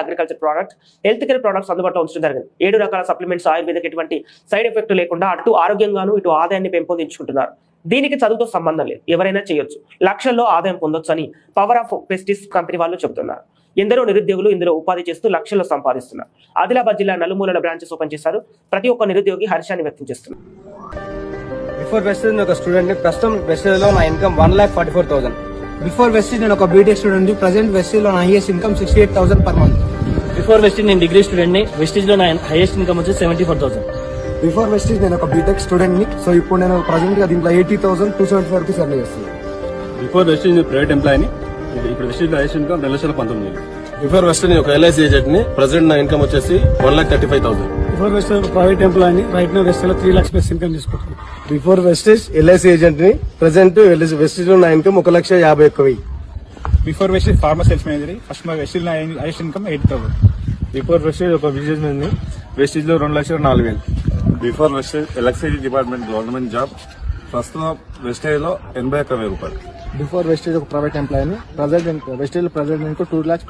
Agriculture product, health care products అందుబాటులో ఉంచడం జరిగింది. 7 రకాల సప్లిమెంట్స్ ఆయుర్వేదకు ఎటువంటి సైడ్ ఎఫెక్ట్ లేకుండా అటు ఆరోగ్యంగాను ఇటు ఆదాయాన్ని పెంపొందించుకుంటున్నారు. దీనికి చదువుతో సంబంధం లేదు, ఎవరైనా చేయొచ్చు, లక్షల్లో ఆదాయం పొందొచ్చు అని పవర్ ఆఫ్ పెస్టిస్ కంపెనీ వాళ్ళు చెబుతున్నారు. ఎందరో నిరుద్యోగులు ఇందులో ఉపాధి చేస్తూ లక్షల్లో సంపాదిస్తున్నారు. ఆదిలాబాద్ జిల్లా నలుమూలల బ్రాంచెస్ ఓపెన్ చేశారు. ప్రతి ఒక్క నిరుద్యోగి హర్షాన్ని వ్యక్తం చేస్తున్నారు. బిఫోర్ వెస్టేజ్ ఒక స్టూడెంట్ ని, ప్రస్తుతం వెస్టేజ్ లో నా ఇన్కమ్ 1,44,000. బిఫోర్ వెస్టేజ్ నేను ఒక బీటెక్ స్టూడెంట్, ప్రెసెంట్ వెస్టేజ్ లో నా highest income 68,000 per month. Before Vestige నేను డిగ్రీ స్టూడెంట్ ని, వెస్టేజ్ లో నా హైయెస్ట్ ఇన్కమ్ వచ్చి 74,000. బిఫోర్ వెస్టేజ్ నేను ఒక బీటెక్ స్టూడెంట్ ని, సో ఇప్పుడు నేను ప్రెసెంట్ గా దీంట్లో 80,275 రూపీస్ ఎర్న్ చేస్తున్నాను. బిఫోర్ వెస్టేజ్ ప్రైవేట్ ఎంప్లాయీని, ఇప్పుడు వెస్టేజ్ లో హైయెస్ట్ ఇన్కమ్ 2,19,000. బిఫోర్ వెస్టేజ్ ఒక ఎల్ఐసి ఏజెంట్ ని, ప్రెసెంట్ నా ఇన్కమ్ వచ్చేసి 1,35,000. Before Vestige private employee right now Vestige లో 3 lakhs ప్లస్ ఇన్కమ్ తీసుకుంటున్నాను. బిఫోర్ వెస్టేజ్ ఎల్ఐసి ఏజెంట్ ని, ప్రెసెంట్ వెస్టేజ్ లో నా income 1,51,000. Before Vestige pharma sales manager, first మా Vestige highest income 80,000. Before Vestige ఒక బిజినెస్ మ్యాన్ ని, wastage లో 2,04,000. Before Vestige electricity department government job, ప్రస్తుతం వెస్టేజ్ లో 81,000 రూపాయలు. బిఫోర్ వెస్టేజ్ ఒక ప్రైవేట్ ఎంప్లాయీ ని, ప్రెసెంట్ వెస్టేజ్ లో ప్రెసెంట్ 2 lakhs